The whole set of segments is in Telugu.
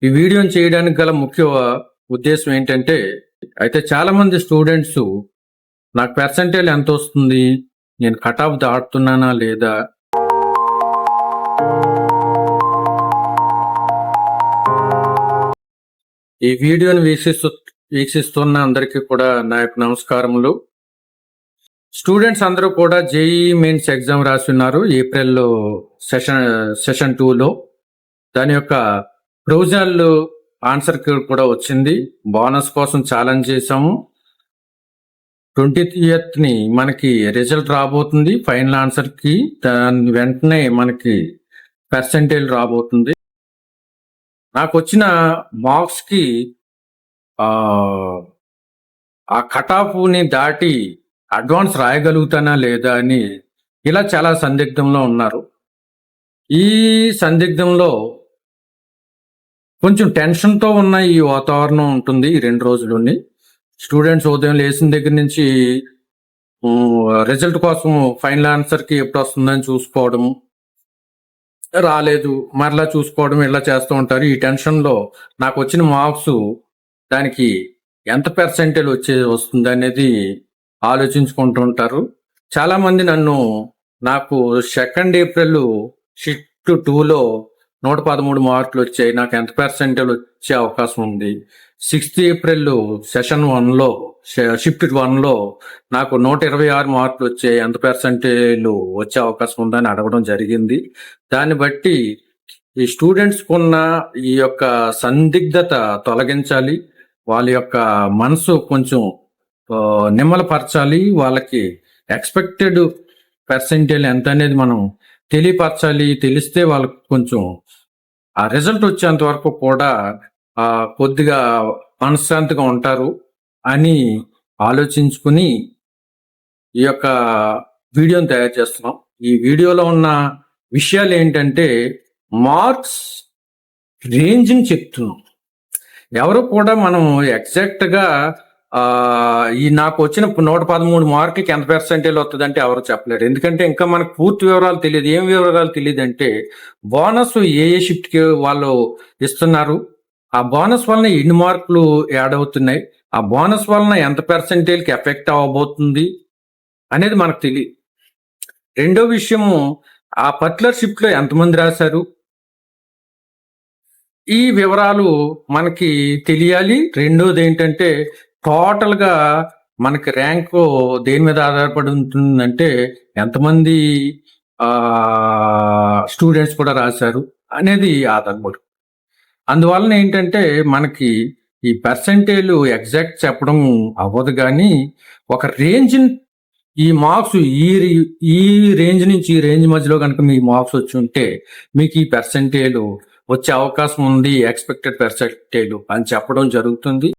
ఈ వీడియోని చేయడానికి గల ముఖ్య ఉద్దేశం ఏంటంటే, అయితే చాలామంది స్టూడెంట్స్ నాకు పర్సెంటేజ్ ఎంత వస్తుంది, నేను కట్ ఆఫ్ దాటుతున్నానా లేదా, ఈ వీడియోని వీక్షిస్తున్న అందరికీ కూడా నా యొక్క నమస్కారములు. స్టూడెంట్స్ అందరూ కూడా జేఈ మెయిన్స్ ఎగ్జామ్ రాసి ఉన్నారు ఏప్రిల్లో సెషన్ 2లో. దాని యొక్క ప్రొవిజనల్ ఆన్సర్ కూడా వచ్చింది. బోనస్ కోసం ఛాలెంజ్ చేసాము. 20th మనకి రిజల్ట్ రాబోతుంది ఫైనల్ ఆన్సర్కి. దాని వెంటనే మనకి పర్సెంటేజ్ రాబోతుంది. నాకు వచ్చిన మార్క్స్కి ఆ కట్ ఆఫ్ని దాటి అడ్వాన్స్ రాయగలుగుతానా లేదా అని ఇలా చాలా సందిగ్ధంలో ఉన్నారు. ఈ సందిగ్ధంలో కొంచెం టెన్షన్తో ఉన్న ఈ వాతావరణం ఉంటుంది ఈ 2 రోజులని. స్టూడెంట్స్ ఉదయం లేచిన దగ్గర నుంచి రిజల్ట్ కోసం ఫైనల్ ఆన్సర్కి ఎప్పుడు వస్తుందని చూసుకోవడం, రాలేదు మరలా చూసుకోవడం, ఇలా చేస్తూ ఉంటారు. ఈ టెన్షన్లో నాకు వచ్చిన మార్క్స్ దానికి ఎంత పర్సెంటేజ్ వస్తుంది అనేది ఆలోచించుకుంటూ ఉంటారు. చాలామంది నాకు 2 ఏప్రిల్ షిఫ్ట్ 2లో 113 మార్కులు వచ్చాయి, నాకు ఎంత పర్సెంటేజ్ వచ్చే అవకాశం ఉంది. 6th ఏప్రిల్ సెషన్ 1లో షిఫ్ట్ 1లో నాకు 126 మార్కులు వచ్చాయి, ఎంత పర్సెంటేజ్ వచ్చే అవకాశం ఉందని అడగడం జరిగింది. దాన్ని బట్టి ఈ స్టూడెంట్స్కి ఉన్న ఈ యొక్క సందిగ్ధత తొలగించాలి, వాళ్ళ యొక్క మనసు కొంచెం నిమ్మలపరచాలి, వాళ్ళకి ఎక్స్పెక్టెడ్ పర్సెంటేజ్ ఎంత అనేది మనం తెలియపరచాలి. తెలిస్తే వాళ్ళకి కొంచెం ఆ రిజల్ట్ వచ్చేంత వరకు కూడా కొద్దిగా మనశ్శాంతిగా ఉంటారు అని ఆలోచించుకుని ఈ యొక్క వీడియోని తయారు చేస్తున్నాం. ఈ వీడియోలో ఉన్న విషయాలు ఏంటంటే, మార్క్స్ రేంజ్ని చెప్తున్నాం. ఎవరు కూడా మనం ఎగ్జాక్ట్గా ఈ నాకు వచ్చిన 113 మార్కులకి ఎంత పర్సెంటేజ్ వస్తుంది అంటే ఎవరు చెప్పలేరు. ఎందుకంటే ఇంకా మనకు పూర్తి వివరాలు తెలియదు. ఏం వివరాలు తెలియదు అంటే, బోనస్ ఏ షిఫ్ట్కి వాళ్ళు ఇస్తున్నారు, ఆ బోనస్ వలన ఎన్ని మార్కులు యాడ్ అవుతున్నాయి, ఆ బోనస్ వలన ఎంత పర్సెంటేజ్కి ఎఫెక్ట్ అవ్వబోతుంది అనేది మనకు తెలియదు. రెండో విషయము, ఆ పర్టికులర్ షిఫ్ట్లో ఎంతమంది రాశారు, ఈ వివరాలు మనకి తెలియాలి. రెండోది ఏంటంటే, టోటల్గా మనకి ర్యాంకు దేని మీద ఆధారపడి ఉంటుందంటే, ఎంతమంది స్టూడెంట్స్ కూడా రాశారు అనేది ఆధారపడు. అందువలన ఏంటంటే, మనకి ఈ పర్సెంటేజ్ ఎగ్జాక్ట్ చెప్పడం అవ్వదు, కానీ ఒక రేంజ్, ఈ మార్క్స్ ఈ రేంజ్ నుంచి ఈ రేంజ్ మధ్యలో కనుక మీ మార్క్స్ వచ్చి ఉంటే మీకు ఈ పర్సెంటేజ్ వచ్చే అవకాశం ఉంది, ఎక్స్పెక్టెడ్ పర్సెంటేజ్ అని చెప్పడం జరుగుతుంది.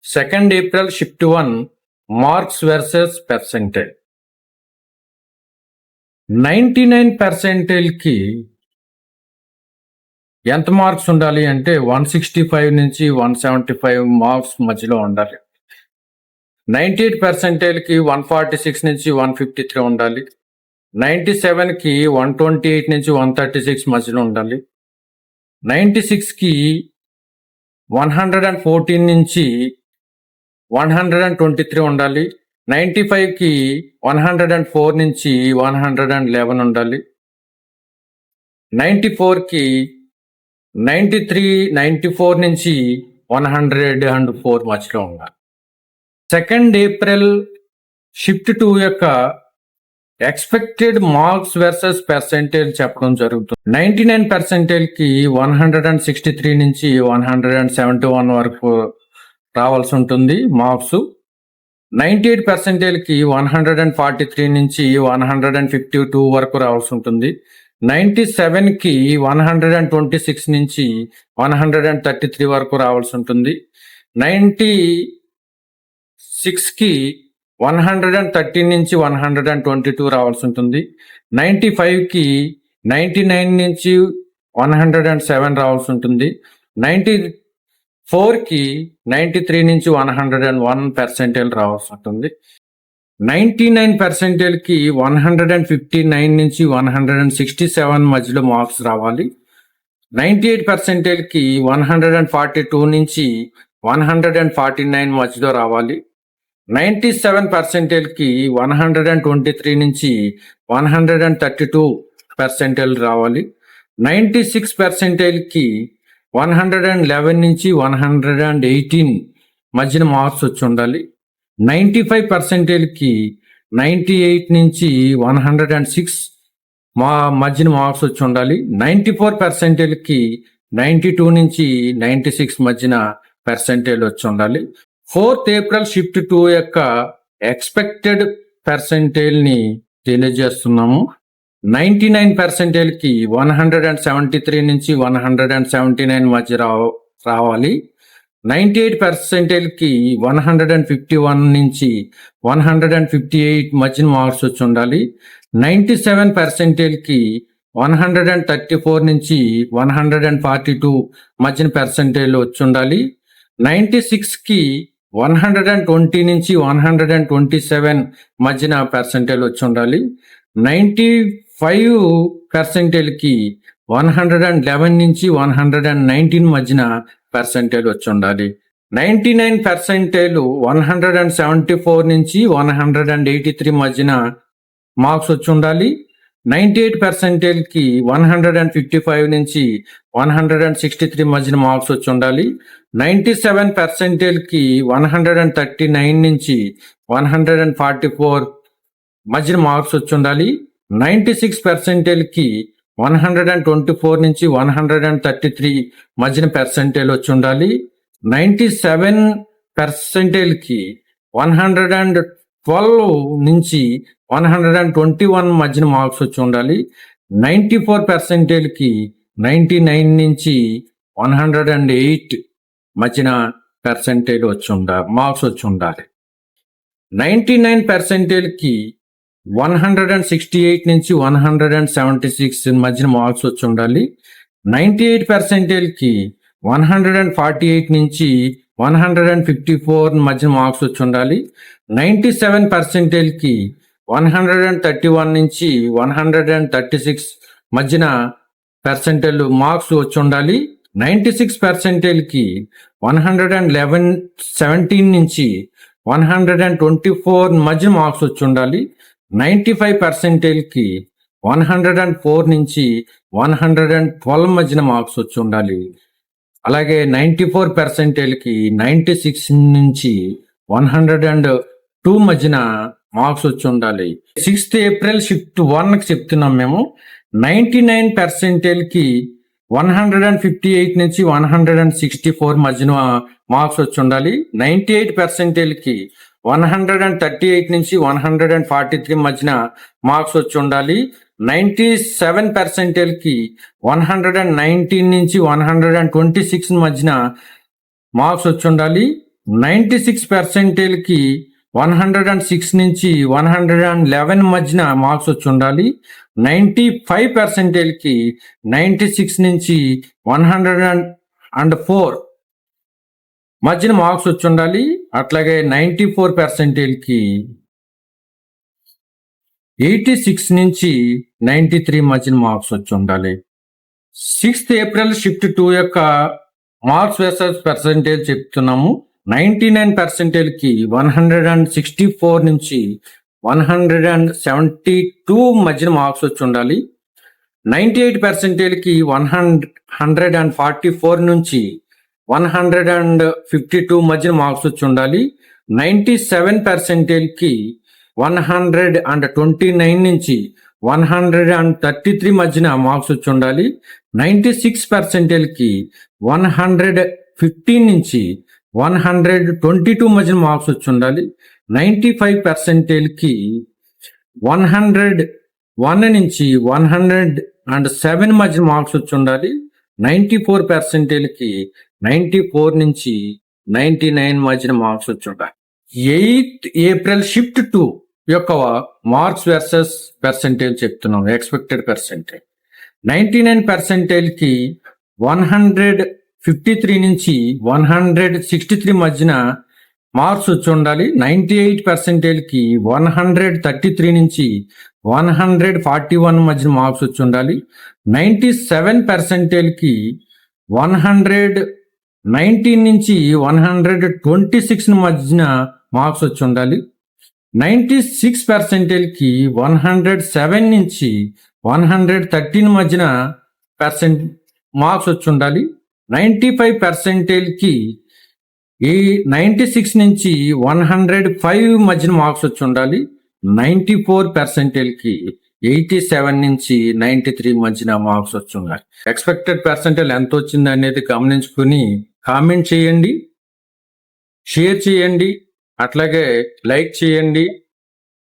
2 April shift 1 marks versus percentage. 99%కి ఎంత మార్క్స్ ఉండాలి అంటే 165 నుంచి 175 మార్క్స్ మధ్యలో ఉండాలి. 98%కి 146 నుంచి 153 ఉండాలి. 97కి 128 నుంచి 136 మధ్యలో ఉండాలి. 96కి 114 నుంచి 123 ఉండాలి. 95కి 104 నుంచి 111 ఉండాలి. 94కి 94 నుంచి 104 మధ్యలో ఉండాలి. 2 ఏప్రిల్ షిఫ్ట్ 2 యొక్క ఎక్స్పెక్టెడ్ మార్క్స్ వర్సెస్ పర్సెంటేజ్ చెప్పడం జరుగుతుంది. 99%కి 163 నుంచి 171 వరకు రావాల్సి ఉంటుంది మార్క్స్. 98%కి 143 నుంచి 152 వరకు రావాల్సి ఉంటుంది. 97కి 126 నుంచి 133 వరకు రావాల్సి ఉంటుంది. 96కి 113 నుంచి 122 రావాల్సి ఉంటుంది. 95కి 99 నుంచి 107 రావాల్సి ఉంటుంది. 94కి 93 నుంచి 101% రావాల్సి ఉంటుంది. 99%కి 159 నుంచి 167 మధ్యలో మార్క్స్ రావాలి. 98%కి 142 నుంచి 149 మధ్యలో రావాలి. 97%కి 123 నుంచి 132% రావాలి. 96%కి 111 నుంచి 118 మధ్యన మార్క్స్ వచ్చి ఉండాలి. 95%కి 98 నుంచి 106 మధ్యన మార్క్స్ వచ్చి ఉండాలి. 94%కి 92 నుంచి 96 మధ్యన పర్సెంటేజ్ వచ్చి ఉండాలి. 4th ఏప్రిల్ షిఫ్ట్ 2 యొక్క ఎక్స్పెక్టెడ్ పర్సెంటేజ్ ని తెలియజేస్తున్నాము. 99%కి 173 నుంచి 179 మధ్య రావాలి. 98%కి 151 నుంచి 158 మధ్యన మార్క్స్ వచ్చి ఉండాలి. 97%కి 134 నుంచి 142 మధ్యన పర్సెంటేజ్ వచ్చి ఉండాలి. 96కి 120 నుంచి 127 మధ్యన పర్సెంటేజ్ వచ్చి ఉండాలి. 95%కి 111 నుంచి 119 మధ్యన పర్సెంటేజ్ వచ్చి ఉండాలి. 99% 174 నుంచి 183 మధ్యన మార్క్స్ వచ్చి ఉండాలి. 98%కి 155 నుంచి 163 మధ్యన మార్క్స్ వచ్చి ఉండాలి. 97%కి 139 నుంచి 144 మధ్యన మార్క్స్ వచ్చి ఉండాలి. 96%కి 124 నుంచి 133 మధ్యన పర్సెంటేజ్ వచ్చి ఉండాలి. 97%కి 112 నుంచి 121 మధ్యన మార్క్స్ వచ్చి ఉండాలి. 94%కి 99 నుంచి 108 మధ్యన పర్సెంటేజ్ మార్క్స్ వచ్చి ఉండాలి. 99%కి 168 నుంచి 176 మధ్యన మార్క్స్ వచ్చి ఉండాలి. 98%కి 148 నుంచి 154 మధ్యన మార్క్స్ వచ్చి ఉండాలి. 97%కి 131 నుంచి 136 మధ్యన పర్సెంటేజ్ మార్క్స్ వచ్చి ఉండాలి. 96%కి 17 నుంచి 124 మధ్య మార్క్స్ వచ్చి ఉండాలి. 95%కి 104 నుంచి 112 మధ్యన మార్క్స్ వచ్చి ఉండాలి. అలాగే 94%కి 96 నుంచి 102 మధ్యన మార్క్స్ వచ్చి ఉండాలి. 6th ఏప్రిల్ షిఫ్ట్ 1కి చెప్తున్నాం మేము. 99%కి 158 నుంచి 164 మధ్యన మార్క్స్ వచ్చి ఉండాలి. 98%కి 138 నుంచి 143 మధ్యన మార్క్స్ వచ్చి ఉండాలి. 97%కి 119 నుంచి 126 మధ్యన మార్క్స్ వచ్చి ఉండాలి. 96%కి 106 నుంచి 111 మధ్యన మార్క్స్ వచ్చి ఉండాలి. 95%కి 96 నుంచి 104 మధ్యన మార్క్స్ వచ్చి ఉండాలి. అట్లాగే 94%కి 86 నుంచి 93 మధ్యన మార్క్స్ వచ్చి ఉండాలి. 6th ఏప్రిల్ షిఫ్ట్ 2 యొక్క మార్క్స్ వర్సెస్ పర్సెంటేజ్ చెప్తున్నాము. 99%కి 164 నుంచి 172 మధ్యన మార్క్స్ వచ్చి ఉండాలి. 98%కి 144 నుంచి 152 మధ్యన మార్క్స్ వచ్చి ఉండాలి. 97%కి 129 నుంచి 133 మధ్యన మార్క్స్ వచ్చి ఉండాలి. 96%కి 115 నుంచి 122 మధ్యన మార్క్స్ వచ్చి ఉండాలి. 95%కి 101 నుంచి 107 మధ్య మార్క్స్ వచ్చి ఉండాలి. 94%కి 94 నుంచి 99 మధ్యన మార్క్స్ వచ్చి ఉండాలి. 8th ఏప్రిల్ షిఫ్ట్ 2 యొక్క మార్క్స్ వర్సెస్ పర్సెంటేజ్ చెప్తున్నాం. ఎక్స్పెక్టెడ్ పర్సెంటేజ్ 99%కి 153 నుంచి 163 మధ్యన మార్క్స్ వచ్చి ఉండాలి. 98%కి 133 నుంచి 141 మధ్యన మార్క్స్ వచ్చి ఉండాలి. 97%కి 119 నుంచి 126 మధ్యన మార్క్స్ వచ్చి ఉండాలి. 96%కి 107 నుంచి 113 మధ్యన మార్క్స్ వచ్చి ఉండాలి. 95%కి 96 నుంచి 105 మధ్యన మార్క్స్ వచ్చి ఉండాలి. 94%కి 87 నుంచి 93 మధ్యన మార్క్స్ వచ్చి ఉండాలి. ఎక్స్పెక్టెడ్ పర్సెంటేజ్ ఎంత వచ్చింది అనేది గమనించుకుని కామెంట్ చేయండి, షేర్ చేయండి, అట్లాగే లైక్ చేయండి.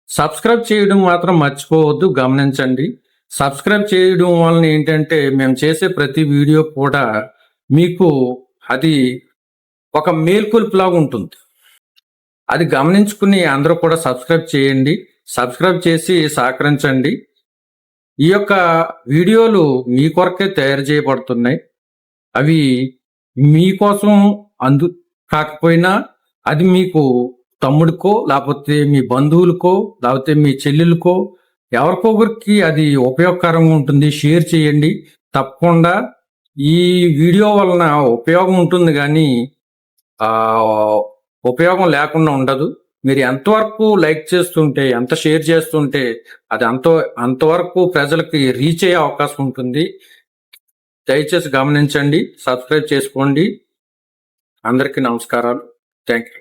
సబ్స్క్రైబ్ చేయడం మాత్రం మర్చిపోవద్దు, గమనించండి. సబ్స్క్రైబ్ చేయడం వలన ఏంటంటే మేము చేసే ప్రతి వీడియో కూడా మీకు అది ఒక మేల్కొల్పులాగా ఉంటుంది. అది గమనించుకుని అందరూ కూడా సబ్స్క్రైబ్ చేయండి. సబ్స్క్రైబ్ చేసి సహకరించండి. ఈ యొక్క వీడియోలు మీ కొరకే తయారు చేయబడుతున్నాయి. అవి మీకోసం కాకపోయినా అది మీకు తమ్ముడికో, లేకపోతే మీ బంధువులకో, లేకపోతే మీ చెల్లెలకో, ఎవరికొకరికి అది ఉపయోగకరంగా ఉంటుంది. షేర్ చేయండి. తప్పకుండా ఈ వీడియో వలన ఉపయోగం ఉంటుంది, కానీ ఉపయోగం లేకుండా ఉండదు. మీరు ఎంతవరకు లైక్ చేస్తుంటే, ఎంత షేర్ చేస్తుంటే అది అంతవరకు ప్రజలకి రీచ్ అయ్యే అవకాశం ఉంటుంది. దయచేసి గమనించండి, సబ్స్క్రైబ్ చేసుకోండి. అందరికీ నమస్కారాలు. Thank you.